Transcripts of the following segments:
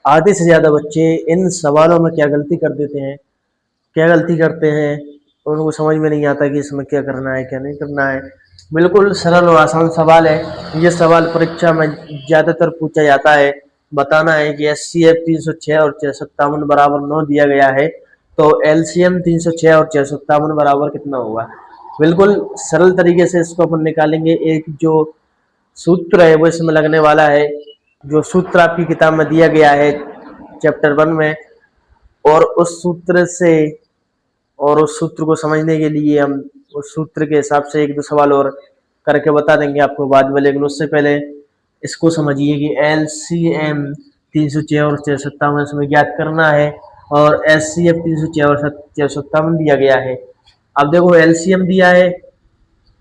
आधे से ज़्यादा बच्चे इन सवालों में क्या गलती कर देते हैं, क्या गलती करते हैं, उनको समझ में नहीं आता कि इसमें क्या करना है, क्या नहीं करना है। बिल्कुल सरल और आसान सवाल है। ये सवाल परीक्षा में ज़्यादातर पूछा जाता है। बताना है कि एचसीएफ 306 और 657 बराबर 9 दिया गया है, तो एलसीएम 306 और 657 बराबर कितना होगा। बिल्कुल सरल तरीके से इसको अपन निकालेंगे। एक जो सूत्र है वो इसमें लगने वाला है, जो सूत्र आपकी किताब में दिया गया है चैप्टर 1 में, और उस सूत्र को समझने के लिए हम उस सूत्र के हिसाब से एक दो सवाल और करके बता देंगे आपको बाद में। लेकिन उससे पहले इसको समझिए कि एलसीएम 306 और 657 इसमें ज्ञात करना है, और एचसीएफ 306 और 657 दिया गया है। अब देखो एलसीएम दिया है,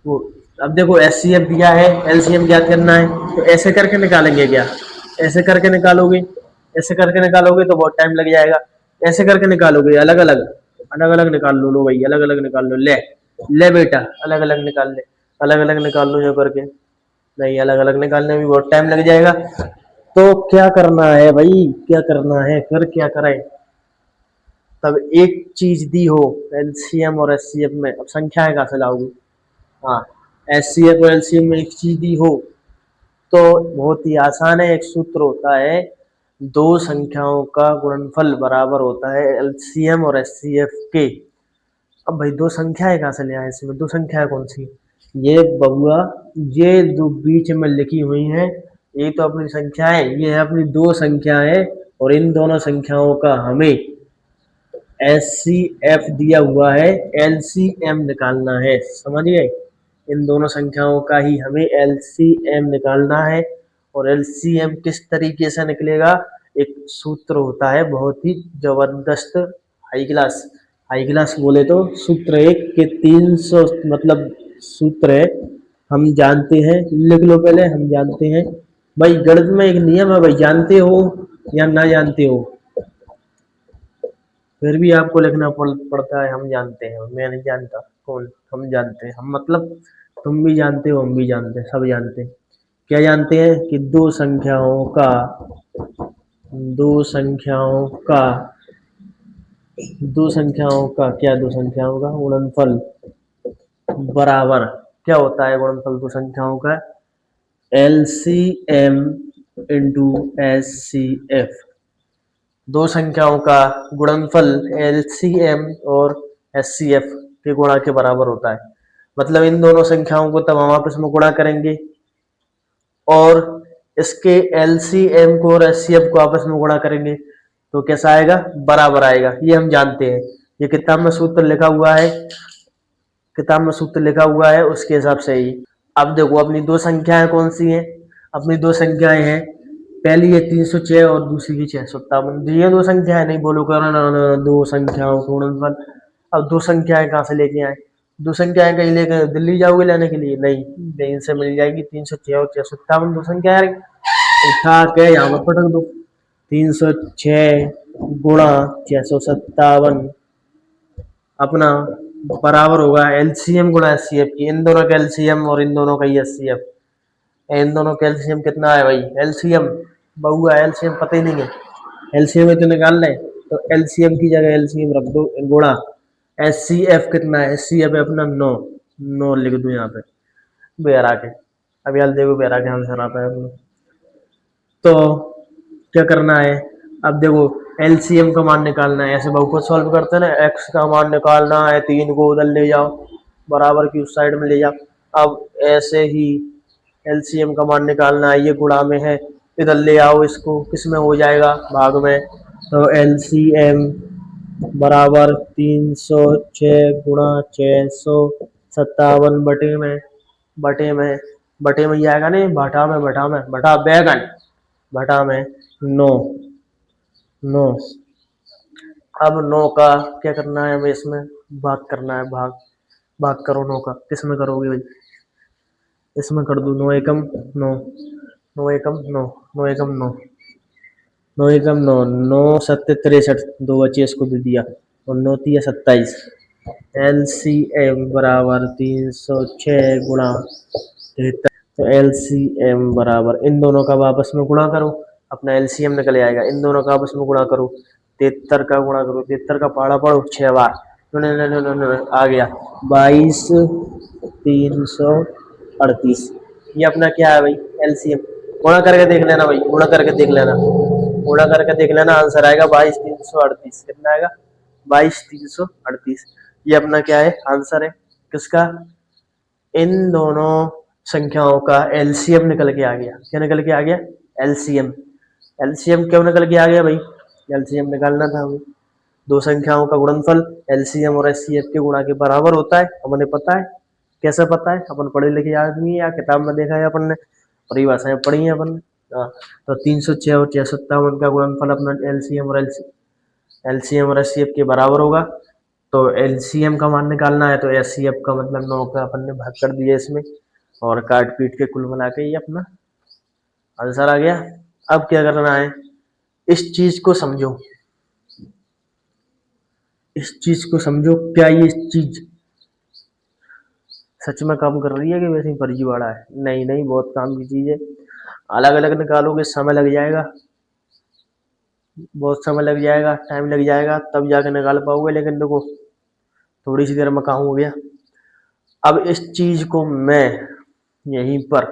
वो अब देखो एचसीएफ दिया है, एलसीएम ज्ञात करना है, तो ऐसे करके निकालेंगे क्या, ऐसे करके निकालोगे, ऐसे करके निकालोगे तो बहुत टाइम लग जाएगा। ऐसे करके निकालोगे, अलग अलग अलग अलग निकाल लो, लो भाई अलग अलग निकाल लो, ले ले बेटा अलग अलग निकाल ले, अलग अलग निकाल लो जो करके, नहीं अलग अलग निकालने में बहुत टाइम लग जाएगा। तो क्या करना है भाई, क्या करना है, फिर क्या करें। तब एक चीज दी हो एलसीएम और एचसीएफ में, अब संख्याएं कहाँ से लाओगे। हाँ, एचसीएफ और एलसीएम में एक चीज दी हो तो बहुत ही आसान है। एक सूत्र होता है, दो संख्याओं का गुणनफल बराबर होता है एलसीएम और एचसीएफ के। अब भाई दो संख्याएं कहाँ से ले आए इसमें, दो संख्याएं कौन सी, ये बबुआ, ये दो बीच में लिखी हुई हैं, ये तो अपनी संख्याएं, ये है अपनी दो संख्याएं, और इन दोनों संख्याओं का हमें एचसीएफ दिया हुआ है, एलसीएम निकालना है, समझिए। इन दोनों संख्याओं का ही हमें एलसीएम निकालना है। और एलसीएम किस तरीके से निकलेगा, एक सूत्र होता है बहुत ही जबरदस्त, हाई क्लास बोले तो सूत्र एक के 300 मतलब सूत्र है, हम जानते हैं, लिख लो पहले, हम जानते हैं भाई। गणित में एक नियम है भाई, जानते हो या ना जानते हो, फिर भी आपको लिखना पड़ता है। हम जानते हैं, मैं नहीं जानता कौन, हम जानते हैं, हम मतलब तुम भी जानते हो, हम भी जानते हैं, सब जानते हैं। क्या जानते हैं कि दो संख्याओं का दो संख्याओं का गुणनफल बराबर क्या होता है, गुणनफल दो संख्याओं का एलसीएम इंटू एचसीएफ। दो संख्याओं का गुणनफल एलसीएम और एचसीएफ के गुणा के बराबर होता है। मतलब इन दोनों संख्याओं को तब हम आपस में गुणा करेंगे और इसके एलसीएम को और एचसीएफ को आपस में गुणा करेंगे तो कैसा आएगा, बराबर आएगा। ये हम जानते हैं, ये किताब में सूत्र लिखा हुआ है, किताब में सूत्र लिखा हुआ है उसके हिसाब से ही। अब देखो अपनी दो संख्याएं कौन सी हैं, अपनी दो संख्याएं हैं, पहली है 306 और दूसरी की 657। ये दो संख्याएं, नहीं बोलो करो ना दो संख्याओं का गुणनफल। अब दो संख्याएं कहाँ से लेके आए, दो संख्याएं कहीं लेके दिल्ली जाओगे लेने के लिए, नहीं, कहीं से मिल जाएगी। 306 और 657 दो संख्याएं उठा के यहाँ पर पटक दो, 306 गुणा 657 अपना बराबर होगा एलसीएम गुणा एचसीएफ की। इन दोनों का एलसीएम और इन दोनों का एचसीएफ, इन दोनों का एलसीएम कितना है भाई, एलसीएम बहुआ एलसीएम पता ही नहीं है, एलसीएम तो निकाल लें, तो एलसीएम की जगह एलसीएम रख दो गुणा एचसीएफ कितना है, एचसीएफ है अपना 9, 9 लिख दो यहाँ पे बेरा के। अब यार देखो बेरा के आंसर आता है अपना। तो क्या करना है, अब देखो एलसीएम का मान निकालना है, ऐसे बहुपद सॉल्व करते हैं ना, एक्स का मान निकालना है, 3 को उधर ले जाओ, बराबर की उस साइड में ले जाओ। अब ऐसे ही एलसीएम का मान निकालना है, ये गुणा में है, इधर ले आओ इसको, किस में हो जाएगा, भाग में। तो एलसीएम बराबर 306 गुणा 657 बटे में जाएगा नहीं, भटा बैगन, भटा में 9, 9। अब 9 का क्या करना है हमें, इसमें भाग करना है, भाग करो 9 का, किस में करोगे भाई, इसमें कर दो, 9 एकम 9, 9 एकम 9, 9 एकम 9, 9 एकम 9, 9 सत्ते 63, दो बचे इसको दे दिया, और 9 तिया 27। एलसीएम बराबर 306 गुणा 73, तो एलसीएम बराबर इन दोनों का आपस में गुणा करो, अपना एलसीएम निकल आएगा। इन दोनों का आपस में गुणा करो, 73 का गुणा करो, 73 का पहाड़ा पढ़ो 6 बार, आ गया 22,338। ये अपना क्या है भाई, एलसीएम। गुणा करके देख लेना भाई, गुणा करके देख लेना, गुणा करके देख लेना, आंसर आएगा 22,338। कितना आएगा, 22,338। ये अपना क्या है, आंसर है किसका, इन दोनों संख्याओं का एलसीएम निकल के आ गया। क्या निकल के आ गया, एलसीएम। एलसीएम क्यों निकल के आ गया भाई, एलसीएम निकालना था हमें। दो संख्याओं का गुणनफल एलसीएम और एचसीएफ के गुणा के बराबर होता है, हमें पता है। कैसे पता है, अपन पढ़े लिखे आदमी है या किताब में देखा है अपन ने, परिभाषाएं पढ़ी है अपन ने। तो 306 और 657 का गुणनफल अपना एलसीएम और एचसीएफ के बराबर होगा। तो एलसीएम का मान निकालना है, तो एचसीएफ का मतलब 9 का अपन ने भाग कर दिया इसमें, और काट पीट के कुल मिला के ये अपना आंसर आ गया। अब क्या करना है, इस चीज को समझो, इस चीज को समझो, क्या ये चीज सच में काम कर रही है कि वैसे ही फर्जीवाड़ा है। नहीं नहीं, बहुत काम की चीज है। अलग अलग निकालोगे समय लग जाएगा, बहुत समय लग जाएगा, टाइम लग जाएगा, तब जाके निकाल पाओगे। लेकिन देखो थोड़ी सी देर में काम हो गया। अब इस चीज को मैं यहीं पर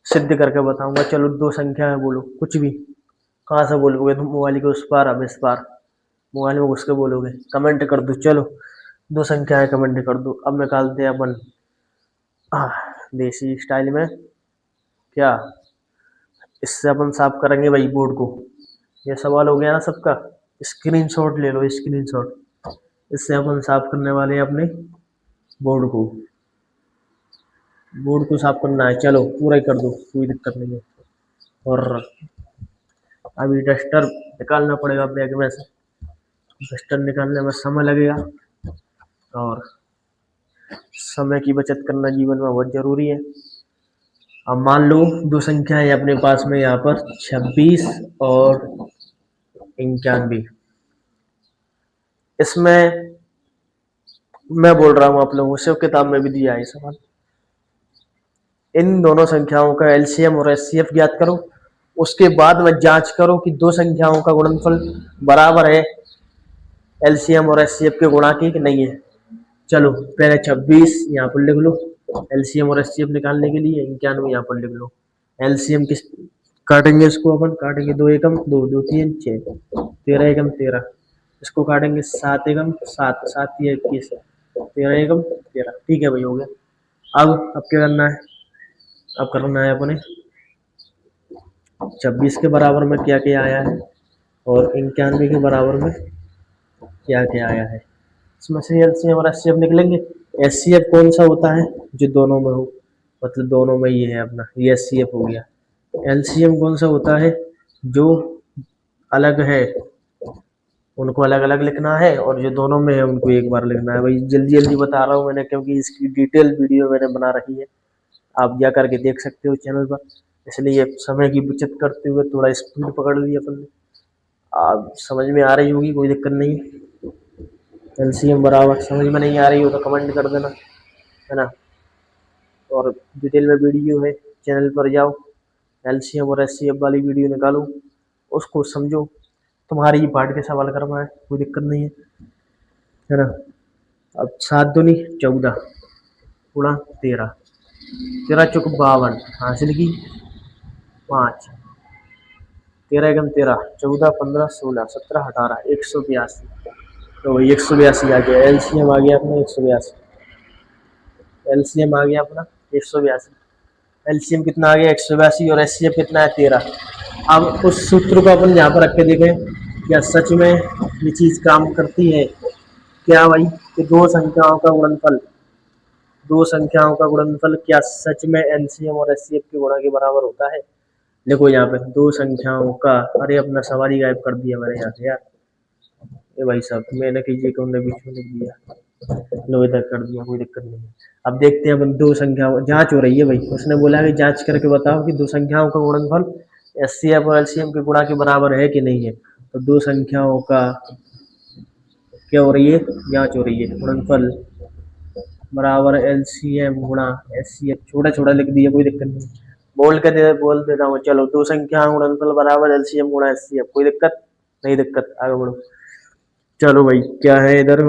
सिद्ध करके बताऊंगा। चलो दो संख्या है, बोलो कुछ भी, कहाँ से बोलोगे तुम, मोबाइल के उस पार अब इस पार, मोबाइल में घुस के बोलोगे, कमेंट कर दो। चलो दो संख्या है, कमेंट कर दो। अब निकालते हैं अपन देसी स्टाइल में, क्या इससे अपन साफ करेंगे भाई बोर्ड को। ये सवाल हो गया ना सबका, स्क्रीनशॉट ले लो, स्क्रीनशॉट। इससे अपन साफ करने वाले हैं अपने बोर्ड को, बोर्ड को साफ करना है। चलो पूरा ही कर दो, कोई दिक्कत नहीं है। और अभी डस्टर निकालना पड़ेगा बैग में से, डस्टर निकालने में समय लगेगा, और समय की बचत करना जीवन में बहुत जरूरी है। अब मान लो दो संख्या है अपने पास में यहाँ पर 26 और 91। इसमें मैं बोल रहा हूँ आप लोगों से, किताब में भी दिया है सवाल। इन दोनों संख्याओं का एलसीएम और एचसीएफ ज्ञात करो, उसके बाद में जांच करो कि दो संख्याओं का गुणनफल बराबर है एलसीएम और एचसीएफ के गुणा की कि नहीं है। चलो पहले 26 यहाँ पर लिख लो, एलसीएम और एचसीएफ निकालने के लिए 91 यहाँ पर लिख लो। एलसीएम किस काटेंगे, इसको अपन काटेंगे 2 एकम 2, 2 3 6, 13 एकम 13। इसको काटेंगे 7 एकम 7, 7 21, 13 एकम 13। ठीक है भाई, हो गया। अब क्या करना है, अब करना है अपने 26 के बराबर में क्या क्या आया है, और 91 के बराबर में क्या क्या आया है। इसमें से एलसीएम और एचसीएफ निकलेंगे। एचसीएफ कौन सा होता है, जो दोनों में हो, मतलब दोनों में ये है अपना, ये एचसीएफ हो गया। एलसीएम कौन सा होता है, जो अलग है उनको अलग अलग लिखना है, और जो दोनों में है उनको एक बार लिखना है। भाई जल्दी जल्दी बता रहा हूँ मैंने, क्योंकि इसकी डिटेल वीडियो मैंने बना रखी है, आप जा करके देख सकते हो चैनल पर। इसलिए समय की बचत करते हुए थोड़ा स्पीड पकड़ ली अपन ने। आप समझ में आ रही होगी, कोई दिक्कत नहीं। एलसीएम बराबर समझ में नहीं आ रही हो तो कमेंट कर देना, है ना। और डिटेल में वीडियो है, चैनल पर जाओ, एलसीएम और एचसीएफ वाली वीडियो निकालो, उसको समझो। तुम्हारी पार्ट के सवाल करना है, कोई दिक्कत नहीं है ना। अब 7 दूनी 14 गुणा 13, 13 चौक 52 हासिल की 5, 13 एकम 13, 14 15 16 17 18 182। तो वही 182 आ गया, एलसीएम आ गया अपना 182। एलसीएम आ गया अपना 182। एलसीएम कितना आ गया 182, और एचसीएफ कितना है 13। अब उस सूत्र को अपन यहाँ पर रख के देखें, क्या सच में ये चीज काम करती है। क्या भाई, कि दो संख्याओं का गुणनफल क्या सच में एलसीएम और एचसीएफ के गुणा के बराबर होता है। देखो यहाँ पे दो संख्याओं का, अरे अपना सवाल ही गायब कर दिया मैंने यहाँ से यार। ये भाई साहब मैंने कीजिए कि उन्होंने बीच में लिख दिया, लो इधर कर दिया, कोई दिक्कत नहीं है। अब देखते हैं अपन दो संख्याओं, जांच हो रही है भाई, उसने बोला कि जांच करके बताओ कि दो संख्याओं का गुणनफल एचसीएफ और एलसीएम के गुणा के बराबर है कि नहीं है। तो दो संख्याओं का क्या हो रही है, जांच हो रही है। गुणनफल बराबर एलसीएम गुणा एचसीएफ, छोटा छोटा लिख दिया, कोई दिक्कत नहीं। बोल देता हूँ। चलो, दो संख्या गुणनफल बराबर एलसीएम गुणा एचसीएफ। कोई दिक्कत नहीं? दिक्कत, आगे बढ़ो। चलो भाई, क्या है इधर?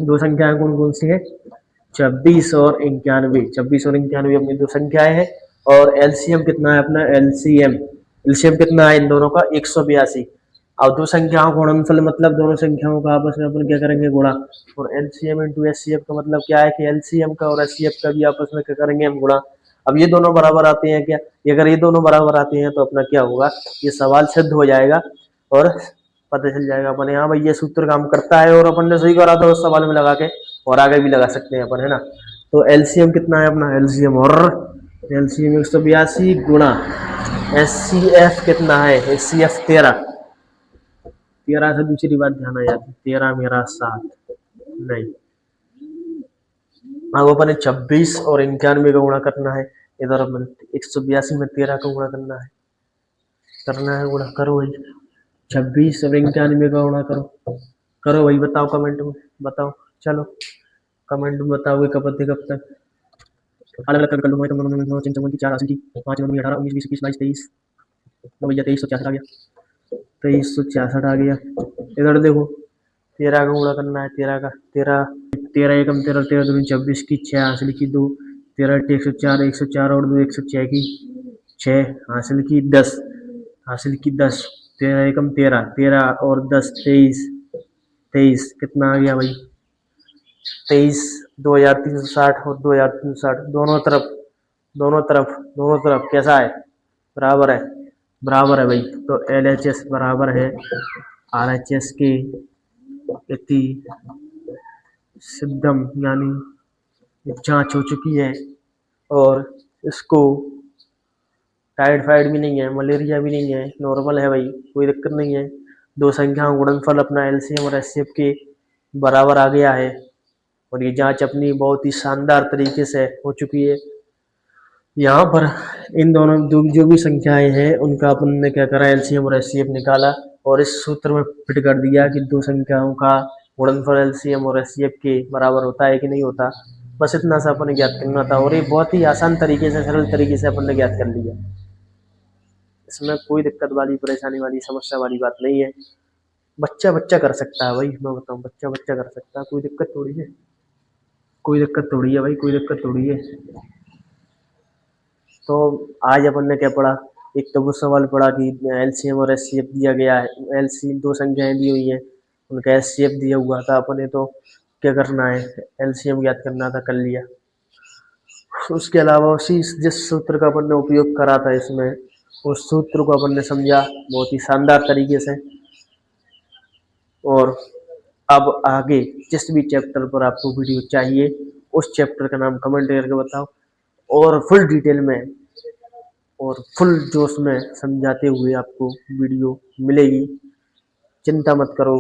दो संख्याएं कौन कौन सी है? 26 और 91। 26 और 91 अपनी दो संख्याएं हैं। और एलसीएम कितना है अपना? एलसीएम कितना है इन दोनों का? 182। अब दो संख्याओं का गुणनफल मतलब दोनों संख्याओं का आपस में अपन क्या करेंगे? गुणा। और एलसीएम इंटू एचसीएफ का मतलब क्या है कि एलसीएम का और एचसीएफ का भी आपस में क्या करेंगे? हम गुणा। अब ये दोनों बराबर आते हैं क्या? अगर ये दोनों बराबर आते हैं तो अपना क्या होगा? ये सवाल सिद्ध हो जाएगा और पता चल जाएगा अपन। हाँ भाई, ये सूत्र काम करता है और अपन ने सही करा था उस सवाल में लगा के, और आगे भी लगा सकते हैं अपन, है ना। तो एलसीएम कितना है अपना? एलसीएम 182 गुणा एचसीएफ कितना है? एचसीएफ 13। 13 से दूसरी बात ध्यान आ जाती, 13 मेरा 7 नहीं। अब अपन 26 और 91 का गुणा करना है। इधर अपन 182 में 13 का गुणा करना है गुणा। करो भाई, 26 और 91 का गुणा करो भाई। बताओ कमेंट में, बताओ। चलो कमेंट में बताओगे कब तक अलग अलग कर लूंगा। तुम 4 हासिल की, 5 9 18 19 20 21 22 23 भैया 2366 आ गया। 2366 आ गया। इधर देखो, 13 का गुणा करना है। 13 एकम 13 13 दूनी 26 की, 6 हासिल की 2, 13 104 104 और 2 106 की 6 हासिल की 10 13 एकम 13 13 और 10 23 कितना आ गया भाई? 23 2360 और 2360 दोनों तरफ कैसा है? बराबर है भाई। तो LHS बराबर है RHS के इति सिद्धम, यानी जांच हो चुकी है और इसको टाइफाइड भी नहीं है, मलेरिया भी नहीं है, नॉर्मल है भाई, कोई दिक्कत नहीं है। दो संख्याओं गुणनफल अपना एलसीएम और एचसीएफ के बराबर आ गया है और ये जांच अपनी बहुत ही शानदार तरीके से हो चुकी है। यहाँ पर इन दोनों जो भी संख्याएं हैं उनका अपन ने क्या करा? एलसीएम और एचसीएफ निकाला और इस सूत्र में फिट कर दिया कि दो संख्याओं का गुणनफल एलसीएम और एचसीएफ के बराबर होता है कि नहीं होता। बस इतना सा अपन ने ज्ञात करना था और ये बहुत ही आसान तरीके से, सरल तरीके से अपन ने ज्ञात कर लिया। इसमें कोई दिक्कत वाली, परेशानी वाली, समस्या वाली बात नहीं है। बच्चा कर सकता है भाई, मैं बताऊँ, बच्चा कर सकता है, कोई दिक्कत थोड़ी है भाई, कोई दिक्कत थोड़ी है। तो आज अपन ने क्या पढ़ा? एक तो वो सवाल पढ़ा कि एलसीएम और एचसीएफ दिया गया है, एलसीएम दो संख्याएं दी हुई हैं, उनका एचसीएफ दिया हुआ था, अपन ने तो क्या करना है? एलसीएम ज्ञात करना था, कर लिया। उसके अलावा उसी जिस सूत्र का अपन ने उपयोग करा था इसमें, उस सूत्र को अपन ने समझा बहुत ही शानदार तरीके से। और अब आगे जिस भी चैप्टर पर आपको वीडियो चाहिए उस चैप्टर का नाम कमेंट करके बताओ और फुल डिटेल में और फुल जोश में समझाते हुए आपको वीडियो मिलेगी। चिंता मत करो।